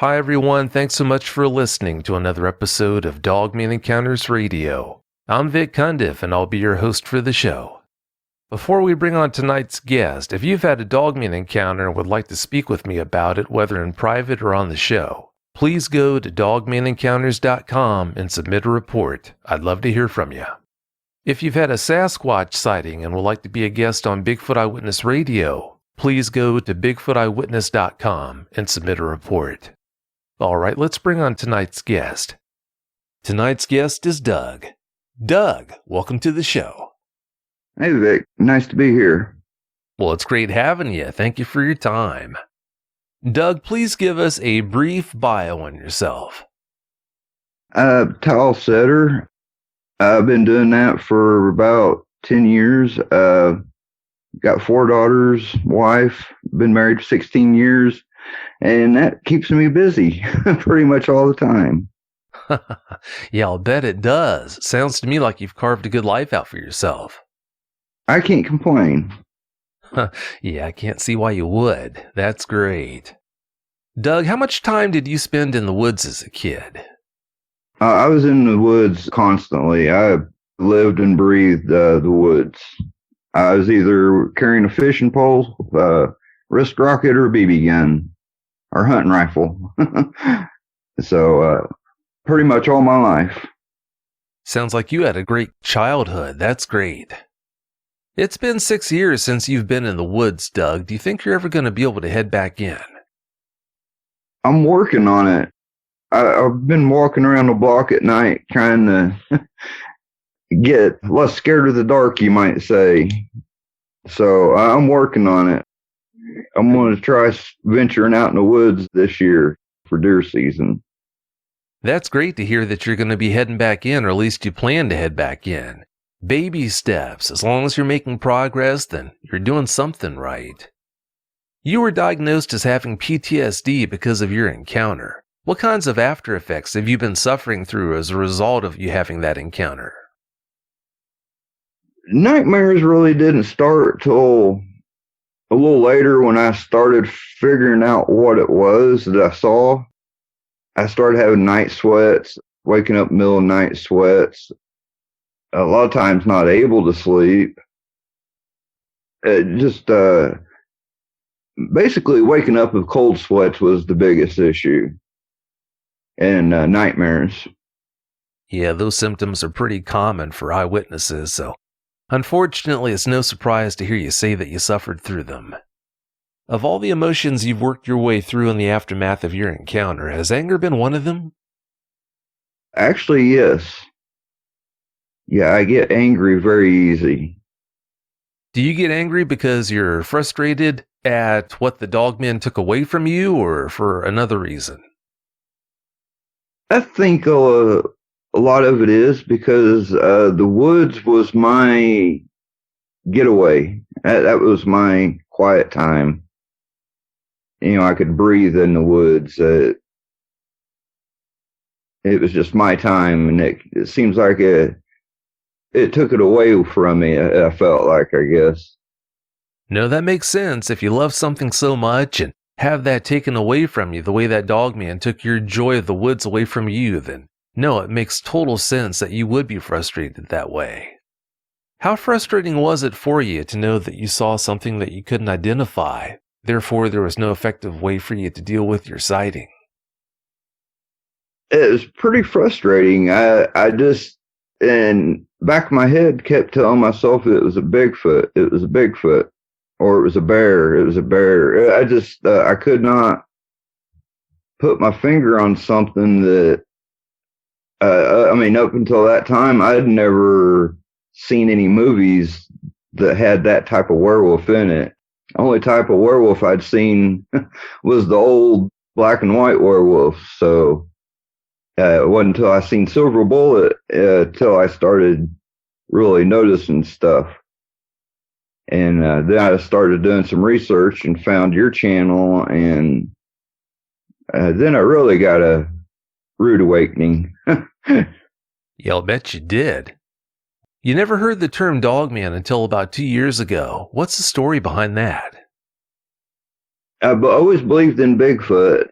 Hi everyone, thanks so much for listening to another episode of Dogman Encounters Radio. I'm Vic Cundiff and I'll be your host for the show. Before we bring on tonight's guest, if you've had a Dogman encounter and would like to speak with me about it, whether in private or on the show, please go to dogmanencounters.com and submit a report. I'd love to hear from you. If you've had a Sasquatch sighting and would like to be a guest on Bigfoot Eyewitness Radio, please go to bigfooteyewitness.com and submit a report. All right, let's bring on tonight's guest. Tonight's guest is Doug. Doug, welcome to the show. Hey, Vic. Nice to be here. Well, it's great having you. Thank you for your time. Doug, please give us a brief bio on yourself. Tall setter. I've been doing that for about 10 years. Got 4 daughters, wife, been married for 16 years, and that keeps me busy pretty much all the time. Yeah, I'll bet it does. Sounds to me like you've carved a good life out for yourself. I can't complain. Yeah, I can't see why you would. That's great. Doug, how much time did you spend in the woods as a kid? I was in the woods constantly. I lived and breathed the woods. I was either carrying a fishing pole, wrist rocket, or a BB gun, or hunting rifle. So, pretty much all my life. Sounds like you had a great childhood. That's great. It's been 6 years since you've been in the woods, Doug. Do you think you're ever going to be able to head back in? I'm working on it. I've been walking around the block at night trying to get less scared of the dark, you might say. So I'm working on it. I'm going to try venturing out in the woods this year for deer season. That's great to hear that you're going to be heading back in, or at least you plan to head back in. Baby steps. As long as you're making progress, then you're doing something right. You were diagnosed as having PTSD because of your encounter. What kinds of after effects have you been suffering through as a result of you having that encounter? Nightmares really didn't start till a little later when I started figuring out what it was that I saw. I started having night sweats, waking up middle of night sweats, a lot of times not able to sleep. Basically waking up with cold sweats was the biggest issue. And nightmares. Yeah, those symptoms are pretty common for eyewitnesses, so unfortunately it's no surprise to hear you say that you suffered through them. Of all the emotions you've worked your way through in the aftermath of your encounter, has anger been one of them? Actually, yes. Yeah, I get angry very easy. Do you get angry because you're frustrated at what the Dogmen took away from you, or for another reason? I think a lot of it is because the woods was my getaway. That was my quiet time. You know, I could breathe in the woods. It was just my time, and it seems like it took it away from me, I felt like, I guess. No, that makes sense. If you love something so much and have that taken away from you the way that Dogman took your joy of the woods away from you, then no, it makes total sense that you would be frustrated that way. How frustrating was it for you to know that you saw something that you couldn't identify? Therefore, there was no effective way for you to deal with your sighting. It was pretty frustrating. I just, in back of my head, kept telling myself it was a Bigfoot. It was a Bigfoot. Or it was a bear. It was a bear. I could not put my finger on something that, up until that time, I'd never seen any movies that had that type of werewolf in it. The only type of werewolf I'd seen was the old black and white werewolf. So it wasn't until I seen Silver Bullet till I started really noticing stuff. And then I started doing some research and found your channel, and then I really got a rude awakening. Yeah, I'll bet you did. You never heard the term Dogman until about 2 years ago. What's the story behind that? I've always believed in Bigfoot.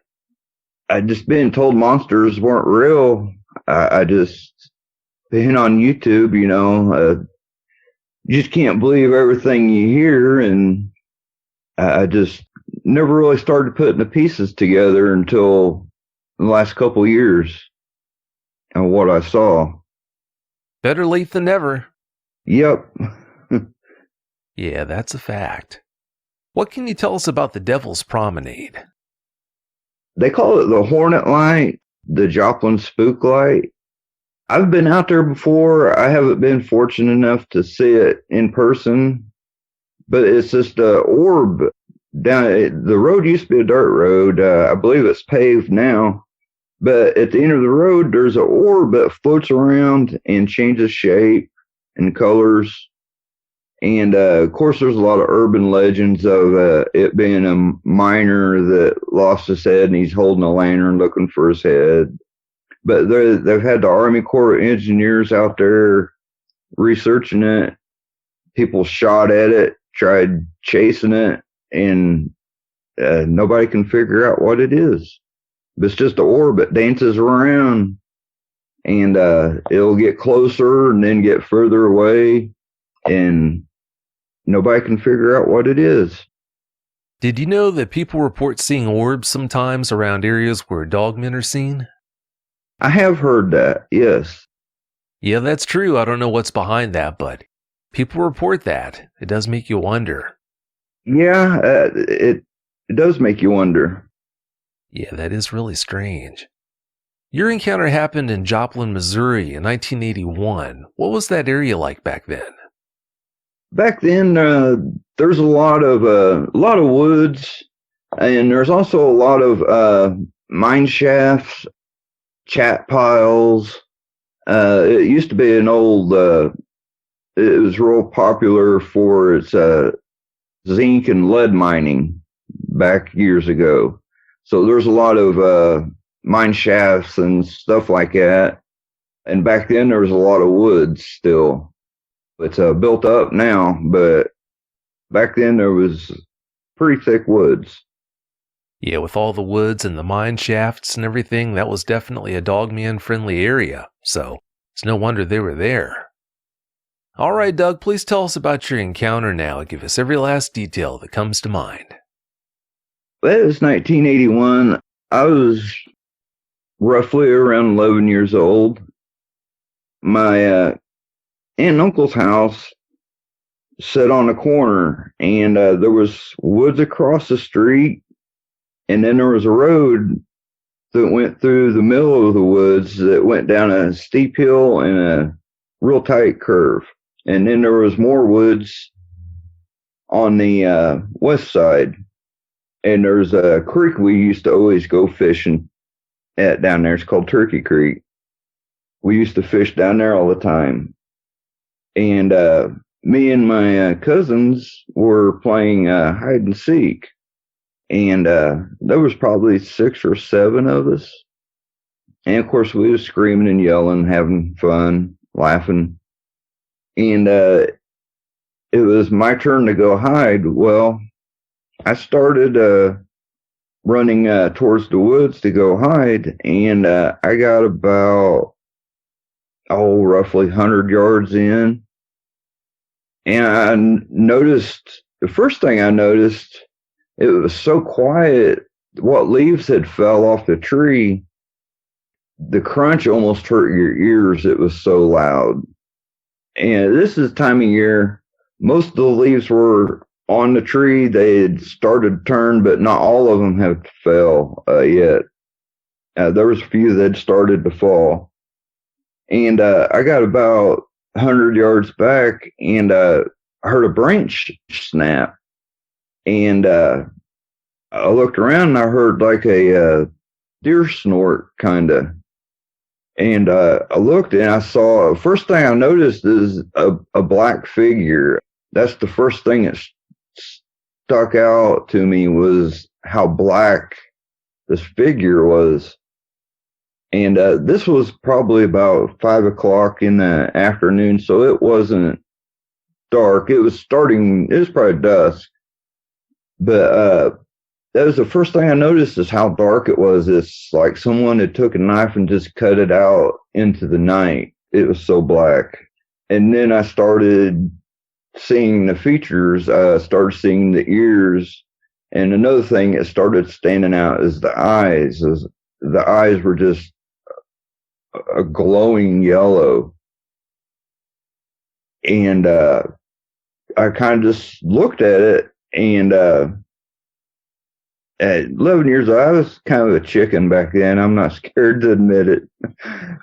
I just been told monsters weren't real. I just been on YouTube, you just can't believe everything you hear, and I just never really started putting the pieces together until the last couple of years and what I saw. Better late than never. Yep. Yeah, that's a fact. What can you tell us about the Devil's Promenade? They call it the Hornet Light, the Joplin Spook Light. I've been out there before. I haven't been fortunate enough to see it in person, but it's just an orb down. The road used to be a dirt road. I believe it's paved now, but at the end of the road, there's an orb that floats around and changes shape and colors. And of course, there's a lot of urban legends of it being a miner that lost his head and he's holding a lantern looking for his head. But they've had the Army Corps of Engineers out there researching it. People shot at it, tried chasing it, and nobody can figure out what it is. It's just an orb that dances around, and it'll get closer and then get further away, and nobody can figure out what it is. Did you know that people report seeing orbs sometimes around areas where dogmen are seen? I have heard that, yes. Yeah, that's true. I don't know what's behind that, but people report that. It does make you wonder. Yeah, it does make you wonder. Yeah, that is really strange. Your encounter happened in Joplin, Missouri in 1981. What was that area like back then? Back then, there's a lot of woods, and there's also a lot of mine shafts, chat piles. It used to be an old. It was real popular for its zinc and lead mining back years ago. So there's a lot of mine shafts and stuff like that. And back then there was a lot of woods still. It's built up now, but back then there was pretty thick woods. Yeah, with all the woods and the mine shafts and everything, that was definitely a dogman-friendly area, so it's no wonder they were there. All right, Doug, please tell us about your encounter now and give us every last detail that comes to mind. Well, it was 1981. I was roughly around 11 years old. My aunt and uncle's house sat on a corner, and there was woods across the street, and then there was a road that went through the middle of the woods that went down a steep hill and a real tight curve. And then there was more woods on the west side. And there's a creek we used to always go fishing at down there. It's called Turkey Creek. We used to fish down there all the time. And me and my cousins were playing hide and seek. And there was probably 6 or 7 of us. And of course, we was screaming and yelling, having fun, laughing. And it was my turn to go hide. Well, I started running towards the woods to go hide, and I got about, roughly 100 yards in. And I noticed, the first thing I noticed, it was so quiet, what leaves had fell off the tree, the crunch almost hurt your ears, it was so loud. And this is the time of year, most of the leaves were on the tree. They had started to turn, but not all of them have fell yet. There was a few that had started to fall. And I got about 100 yards back, and I heard a branch snap. And I looked around, and I heard like a deer snort, kind of. And I looked, and I saw, first thing I noticed is a black figure. That's the first thing that stuck out to me, was how black this figure was. And this was probably about 5 o'clock in the afternoon, so it wasn't dark. It was probably dusk. But that was the first thing I noticed is how dark it was. It's like someone had took a knife and just cut it out into the night. It was so black. And then I started seeing the features. I started seeing the ears. And another thing that started standing out is the eyes. The eyes were just a glowing yellow. And I kind of just looked at it, and at 11 years old, I was kind of a chicken back then. I'm not scared to admit it.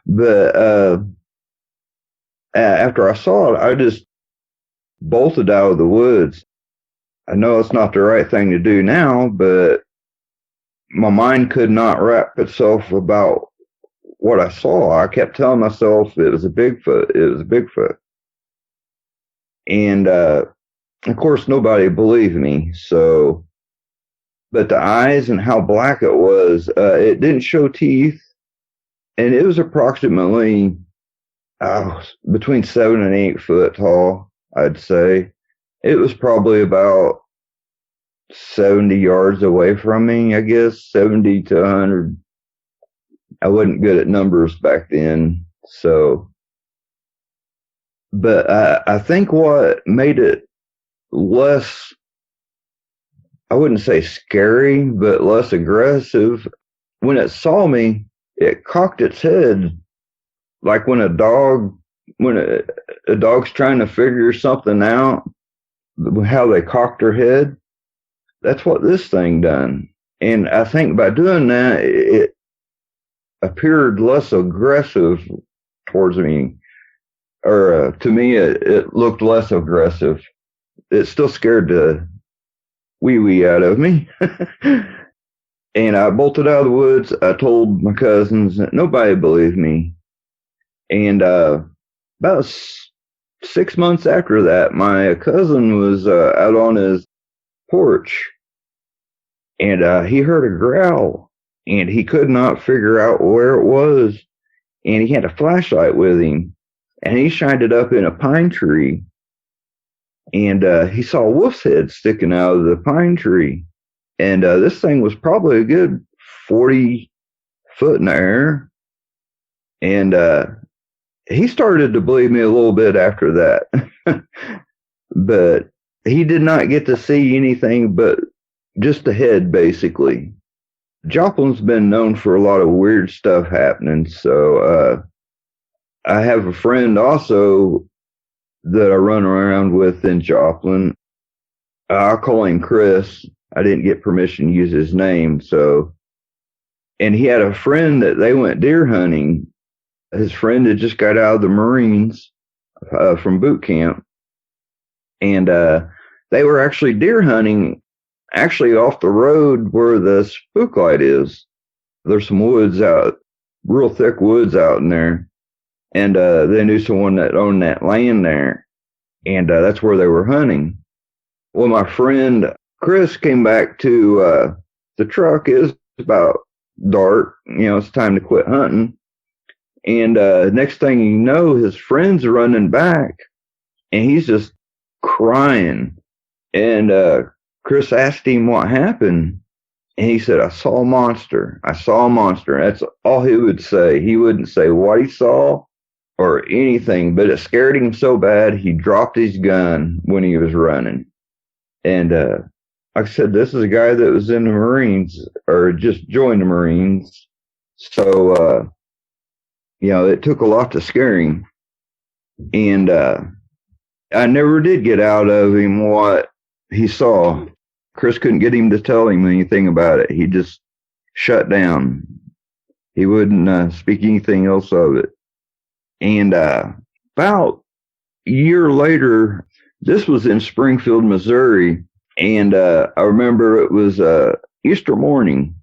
But after I saw it, I just bolted out of the woods. I know it's not the right thing to do now, but my mind could not wrap itself about what I saw. I kept telling myself it was a Bigfoot. It was a Bigfoot. And of course, nobody believed me. So, but the eyes and how black it was, it didn't show teeth. And it was approximately between 7 and 8 foot tall, I'd say. It was probably about 70 yards away from me, I guess, 70 to 100. I wasn't good at numbers back then. So, but I think what made it less, I wouldn't say scary, but less aggressive, when it saw me, it cocked its head like when a dog's trying to figure something out, how they cocked their head. That's what this thing done. And I think by doing that, it appeared less aggressive towards me. Or to me, it looked less aggressive. It still scared the wee out of me. And I bolted out of the woods. I told my cousins. Nobody believed me. And about 6 months after that, my cousin was out on his porch, and he heard a growl, and he could not figure out where it was. And he had a flashlight with him, and he shined it up in a pine tree, and he saw a wolf's head sticking out of the pine tree. And this thing was probably a good 40 foot in the air. And he started to believe me a little bit after that. But he did not get to see anything but just the head, basically. Joplin's been known for a lot of weird stuff happening. So I have a friend also that I run around with in Joplin. I'll call him Chris. I didn't get permission to use his name. So, and he had a friend that they went deer hunting. His friend had just got out of the Marines from boot camp. And they were actually deer hunting, actually off the road where the spook light is. There's some woods out, real thick woods out in there. And they knew someone that owned that land there. And that's where they were hunting. Well, my friend Chris came back to the truck. It was about dark. It's time to quit hunting. And next thing you know, his friend's running back, and he's just crying. And Chris asked him what happened, and he said, I saw a monster. I saw a monster. That's all he would say. He wouldn't say what he saw or anything, but it scared him so bad he dropped his gun when he was running. And like I said, this is a guy that was in the Marines, or just joined the Marines. So, it took a lot to scare him. And I never did get out of him what he saw. Chris couldn't get him to tell him anything about it. He just shut down. He wouldn't speak anything else of it. And about a year later, this was in Springfield, Missouri, and I remember it was Easter morning.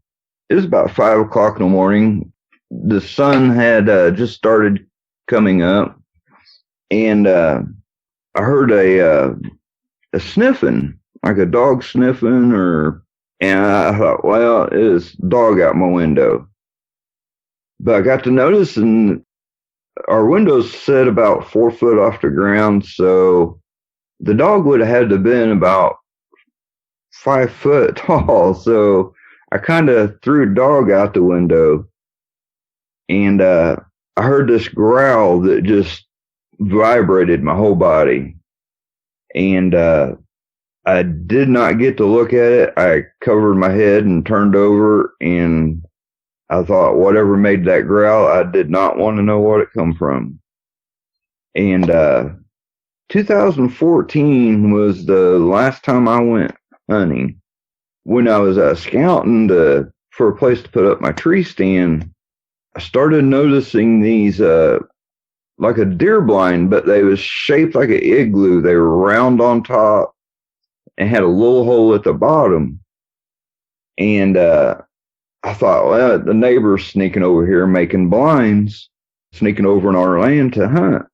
It was about 5 o'clock in the morning. The sun had just started coming up, and I heard a sniffing, like a dog sniffing, and I thought, well, it's a dog out my window. But I got to noticing our windows set about 4 foot off the ground, so the dog would have had to have been about 5 foot tall. So I kind of threw a dog out the window, and I heard this growl that just vibrated my whole body. And I did not get to look at it. I covered my head and turned over, and I thought, whatever made that growl, I did not want to know what it come from. And 2014 was the last time I went hunting. When I was scouting for a place to put up my tree stand, I started noticing these like a deer blind, but they was shaped like an igloo. They were round on top and had a little hole at the bottom. And I thought, well, the neighbor's sneaking over here making blinds, sneaking over in our land to hunt.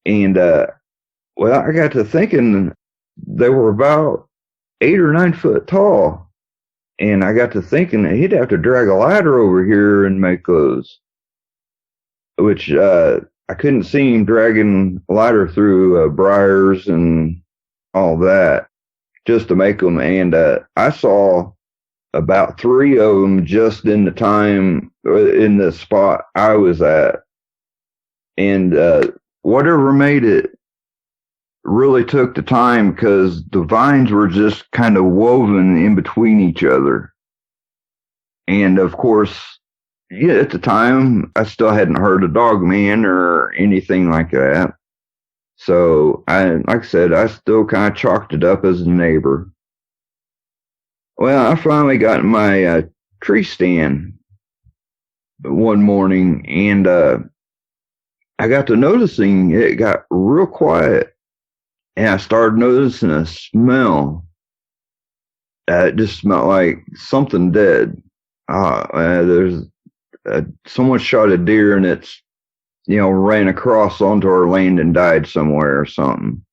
And well, I got to thinking they were about 8 or 9 foot tall. And I got to thinking that he'd have to drag a ladder over here and make those, which I couldn't see him dragging a ladder through briars and all that just to make them. And I saw about 3 of them just in the time, in the spot I was at. And whatever made it really took the time, because the vines were just kind of woven in between each other. And of course, yeah, at the time, I still hadn't heard of Dogman or anything like that. So like I said, I still kind of chalked it up as a neighbor. Well, I finally got my tree stand one morning, and I got to noticing it got real quiet. And I started noticing a smell. It just smelled like something dead. There's someone shot a deer, and it's, ran across onto our land and died somewhere or something.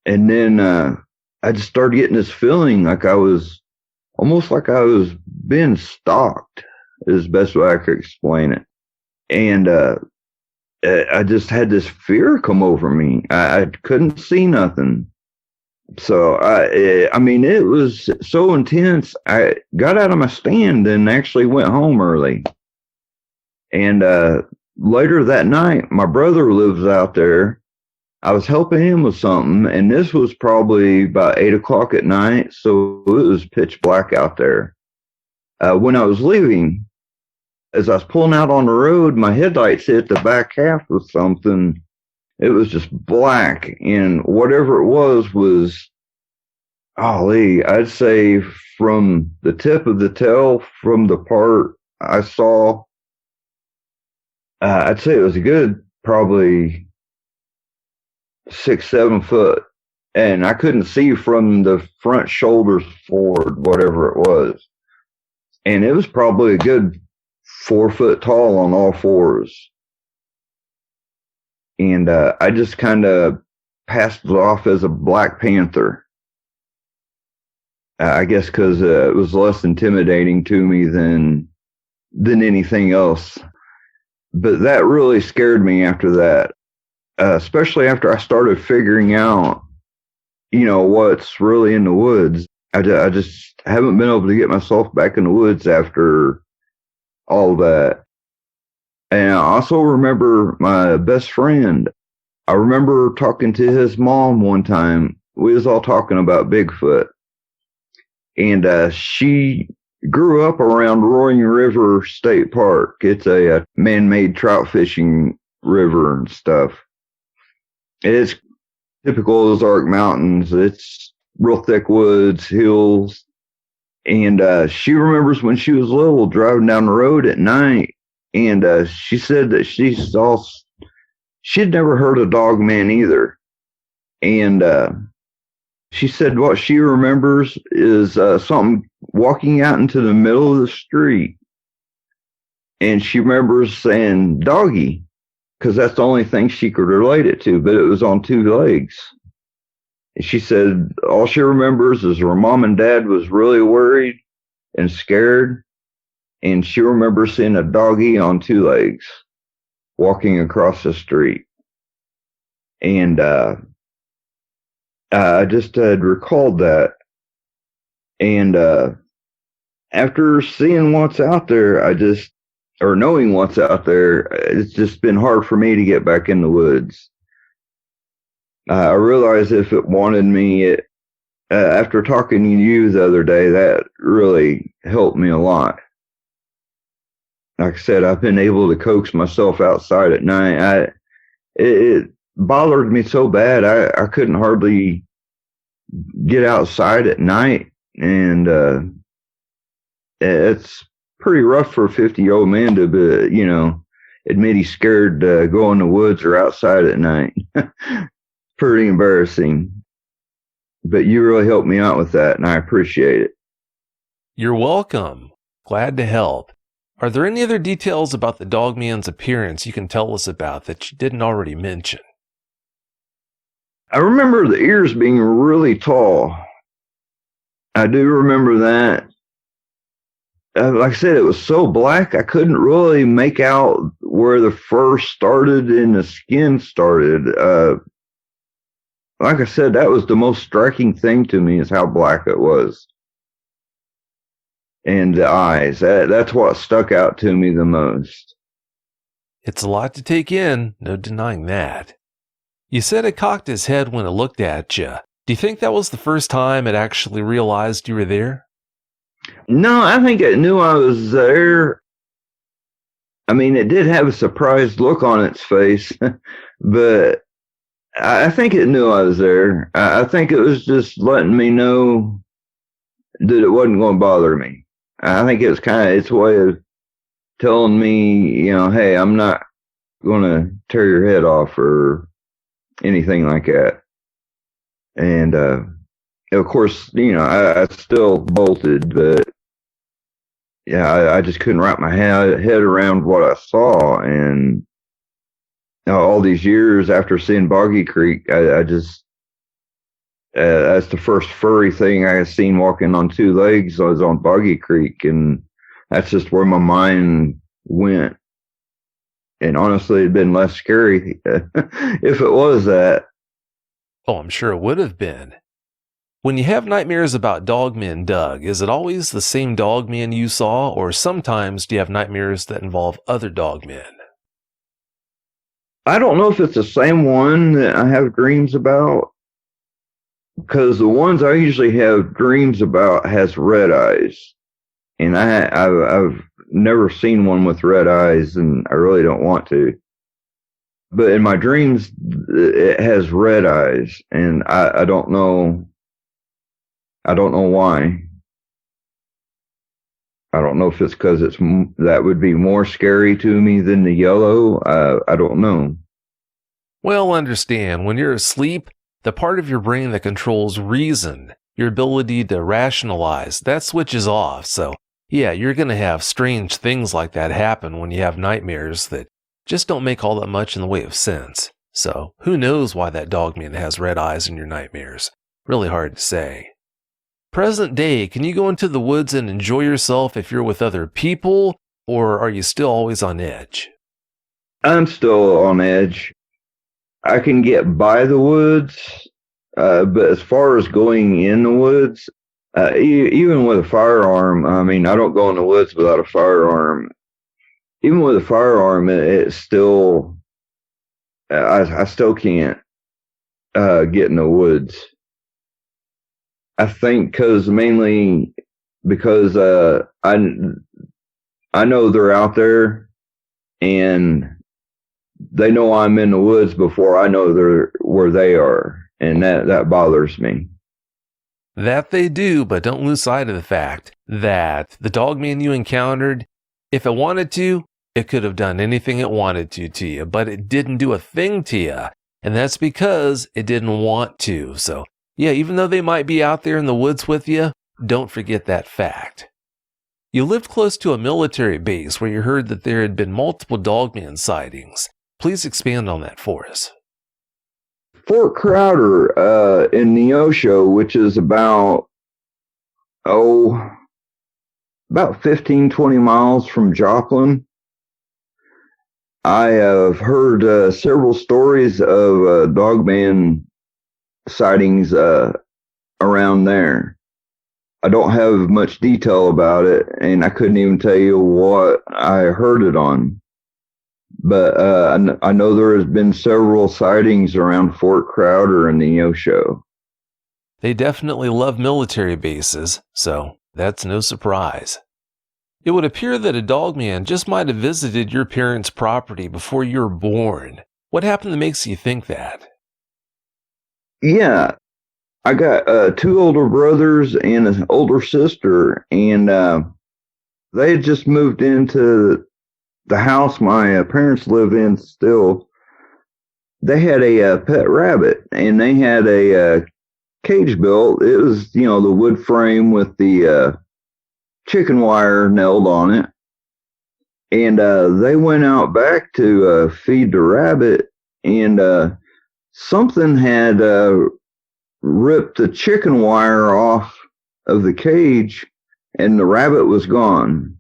And then I just started getting this feeling like I was being stalked, is the best way I could explain it. And I just had this fear come over me. I couldn't see nothing. So I mean, it was so intense. I got out of my stand and actually went home early. And later that night, my brother lives out there. I was helping him with something, and this was probably about 8 o'clock at night, so it was pitch black out there. When I was leaving, as I was pulling out on the road, my headlights hit the back half of something. It was just black, and whatever it was, golly, I'd say from the tip of the tail, from the part I saw, I'd say it was a good probably 6, 7 foot, and I couldn't see from the front shoulders forward, whatever it was. And it was probably a good 4 foot tall on all fours. And I just kind of passed it off as a black panther. I guess because it was less intimidating to me than anything else. But that really scared me after that, especially after I started figuring out, what's really in the woods. I just haven't been able to get myself back in the woods after all that. And I also remember my best friend. I remember talking to his mom one time. We was all talking about Bigfoot. And she grew up around Roaring River State Park. It's a man-made trout fishing river and stuff. It's typical Ozark Mountains. It's real thick woods, hills. And she remembers when she was little driving down the road at night. And she said that she'd never heard of Dogman either. And she said what she remembers is something walking out into the middle of the street. And she remembers saying doggy, because that's the only thing she could relate it to, but it was on 2 legs. And she said all she remembers is her mom and dad was really worried and scared. And she remembers seeing a doggy on 2 legs walking across the street. And I just had recalled that. And after seeing what's out there, or knowing what's out there, it's just been hard for me to get back in the woods. I realized if it wanted me, after talking to you the other day, that really helped me a lot. Like I said, I've been able to coax myself outside at night. It bothered me so bad, I couldn't hardly get outside at night. And it's pretty rough for a 50-year-old man to be, admit he's scared to go in the woods or outside at night. Pretty embarrassing. But you really helped me out with that, and I appreciate it. You're welcome. Glad to help. Are there any other details about the Dogman's appearance you can tell us about that you didn't already mention? I remember the ears being really tall. I do remember that. Like I said, it was so black, I couldn't really make out where the fur started and the skin started. Like I said, that was the most striking thing to me, is how black it was. And the eyes, that's what stuck out to me the most. It's a lot to take in, no denying that. You said it cocked its head when it looked at you. Do you think that was the first time it actually realized you were there? No, I think it knew I was there. I mean, it did have a surprised look on its face, but I think it knew I was there. I think it was just letting me know that it wasn't going to bother me. I think it was kind of its way of telling me, hey, I'm not going to tear your head off or anything like that. And, of course, I still bolted, but yeah, I just couldn't wrap my head around what I saw. And all these years after seeing Boggy Creek, I just, that's the first furry thing I had seen walking on two legs. I was on Boggy Creek, and that's just where my mind went. And honestly, it'd been less scary if it was that. Oh, I'm sure it would have been. When you have nightmares about dogmen, Doug, is it always the same dogman you saw, or sometimes do you have nightmares that involve other dogmen? I don't know if it's the same one that I have dreams about, because the ones I usually have dreams about has red eyes, and I've never seen one with red eyes, and I really don't want to. But in my dreams, it has red eyes, and I don't know. I don't know why. I don't know if it's because that would be more scary to me than the yellow. I don't know. Well, understand, when you're asleep, the part of your brain that controls reason, your ability to rationalize, that switches off. So, yeah, you're going to have strange things like that happen when you have nightmares that just don't make all that much in the way of sense. So, who knows why that dogman has red eyes in your nightmares? Really hard to say. Present day, can you go into the woods and enjoy yourself if you're with other people, or are you still always on edge? I'm still on edge. I can get by the woods, but as far as going in the woods, even with a firearm, I mean, I don't go in the woods without a firearm. Even with a firearm, it's still, I still can't get in the woods. I think mainly because I know they're out there, and they know I'm in the woods before I know they're where they are, and that bothers me. That they do, but don't lose sight of the fact that the dogman you encountered, if it wanted to, it could have done anything it wanted to you, but it didn't do a thing to you, and that's because it didn't want to. So, yeah, even though they might be out there in the woods with you, don't forget that fact. You lived close to a military base where you heard that there had been multiple dogman sightings. Please expand on that for us. Fort Crowder in Neosho, which is about 15, 20 miles from Joplin. I have heard several stories of dogman sightings around there. I don't have much detail about it, and I couldn't even tell you what I heard it on. But I know there has been several sightings around Fort Crowder and the Neosho. They definitely love military bases, so that's no surprise. It would appear that a dogman just might have visited your parents' property before you were born. What happened that makes you think that? Yeah, I got 2 older brothers and an older sister, and they had just moved into the house my parents live in still. They had a pet rabbit, and they had a cage built. It was, the wood frame with the chicken wire nailed on it. And they went out back to feed the rabbit, and something had ripped the chicken wire off of the cage, and the rabbit was gone.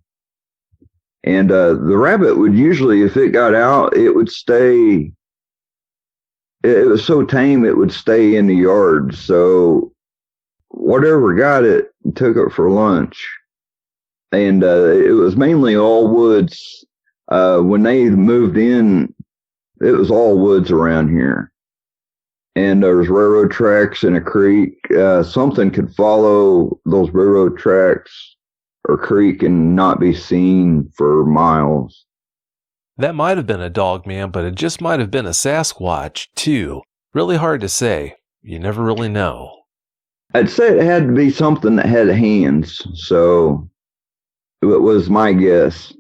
And the rabbit would usually, if it got out, it would stay. It was so tame, it would stay in the yard. So whatever got it, took it for lunch. And it was mainly all woods. When they moved in, it was all woods around here. And there was railroad tracks and a creek. Something could follow those railroad tracks or creek and not be seen for miles. That might have been a dogman, but it just might have been a Sasquatch, too. Really hard to say. You never really know. I'd say it had to be something that had hands, so it was my guess.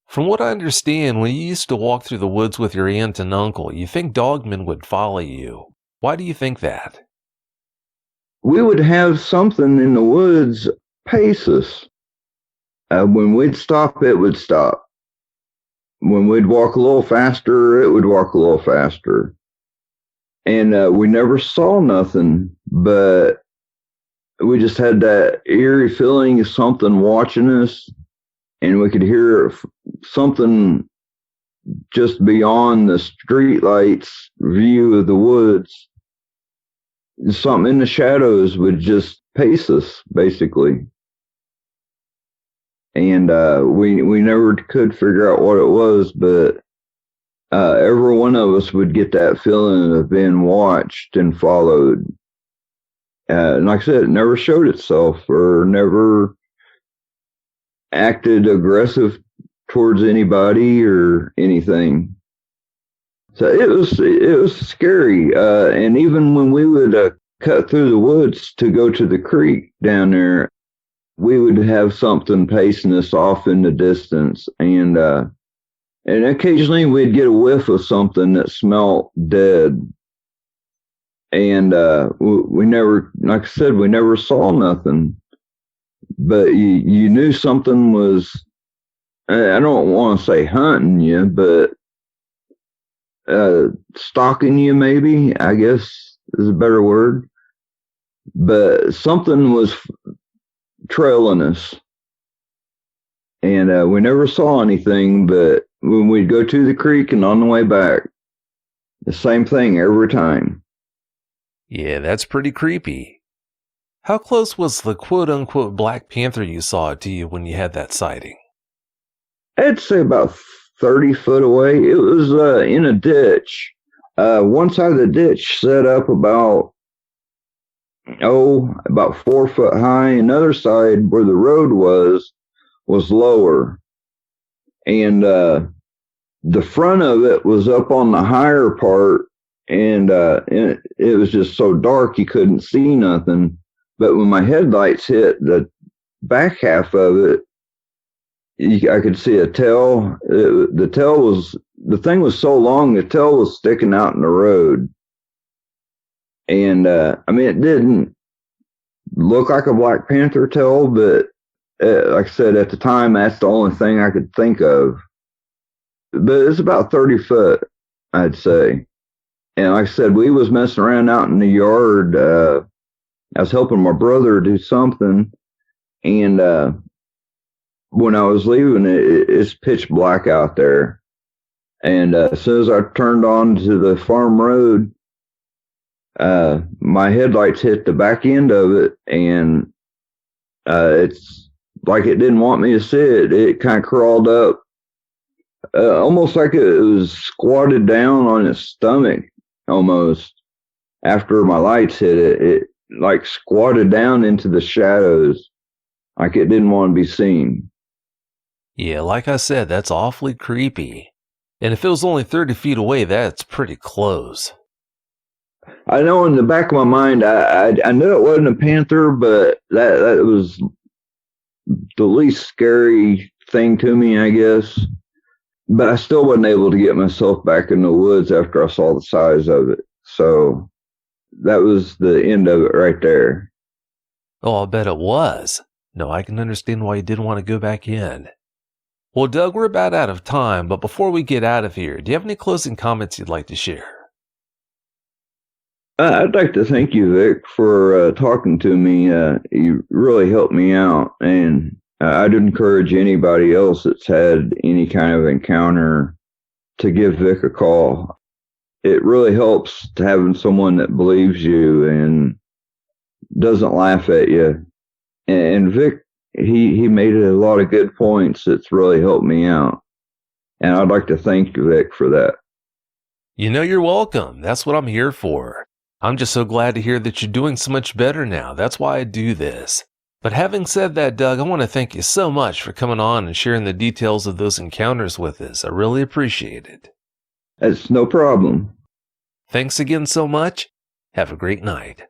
From what I understand, when you used to walk through the woods with your aunt and uncle, you think dogmen would follow you. Why do you think that? We would have something in the woods pace us. When we'd stop, it would stop. When we'd walk a little faster, it would walk a little faster. And we never saw nothing, but we just had that eerie feeling of something watching us, and we could hear something just beyond the streetlights view of the woods. Something in the shadows would just pace us, basically. And we never could figure out what it was, but every one of us would get that feeling of being watched and followed. And like I said, it never showed itself or never acted aggressive towards anybody or anything. So it was scary. And even when we would cut through the woods to go to the creek down there, we would have something pacing us off in the distance, and occasionally we'd get a whiff of something that smelled dead. And we never, like I said, we never saw nothing, but you knew something was. I don't want to say hunting you, but stalking you, maybe, I guess is a better word. But something was trailing us, and we never saw anything, but when we'd go to the creek and on the way back, the same thing every time. Yeah, that's pretty creepy. How close was the quote-unquote Black Panther you saw to you when you had that sighting? I'd say about 30 foot away. It was in a ditch. One side of the ditch set up about 4 foot high. Another side where the road was lower. And the front of it was up on the higher part, and it was just so dark you couldn't see nothing. But when my headlights hit the back half of it, I could see a tail. The thing was so long, the tail was sticking out in the road. And it didn't look like a Black Panther tail, but like I said, at the time, that's the only thing I could think of. But it's about 30 foot, I'd say. And like I said, we was messing around out in the yard. I was helping my brother do something, and when I was leaving, it's pitch black out there. And as soon as I turned on to the farm road, my headlights hit the back end of it, and It's like it didn't want me to sit. It kind of crawled up, almost like it was squatted down on its stomach almost. After my lights hit it, it like squatted down into the shadows like it didn't want to be seen. Yeah, like I said, that's awfully creepy. And if it was only 30 feet away, that's pretty close. I know in the back of my mind, I knew it wasn't a panther, but that was the least scary thing to me, I guess. But I still wasn't able to get myself back in the woods after I saw the size of it. So that was the end of it right there. Oh, I'll bet it was. No, I can understand why you didn't want to go back in. Well, Doug, we're about out of time, but before we get out of here, do you have any closing comments you'd like to share? I'd like to thank you, Vic, for talking to me. You really helped me out, and I'd encourage anybody else that's had any kind of encounter to give Vic a call. It really helps to having someone that believes you and doesn't laugh at you. And Vic, he made a lot of good points that's really helped me out. And I'd like to thank Vic for that. You know, you're welcome. That's what I'm here for. I'm just so glad to hear that you're doing so much better now. That's why I do this. But having said that, Doug, I want to thank you so much for coming on and sharing the details of those encounters with us. I really appreciate it. It's no problem. Thanks again so much. Have a great night.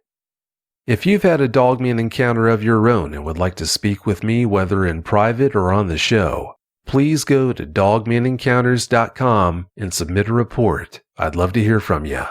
If you've had a Dogman encounter of your own and would like to speak with me, whether in private or on the show, please go to dogmanencounters.com and submit a report. I'd love to hear from you.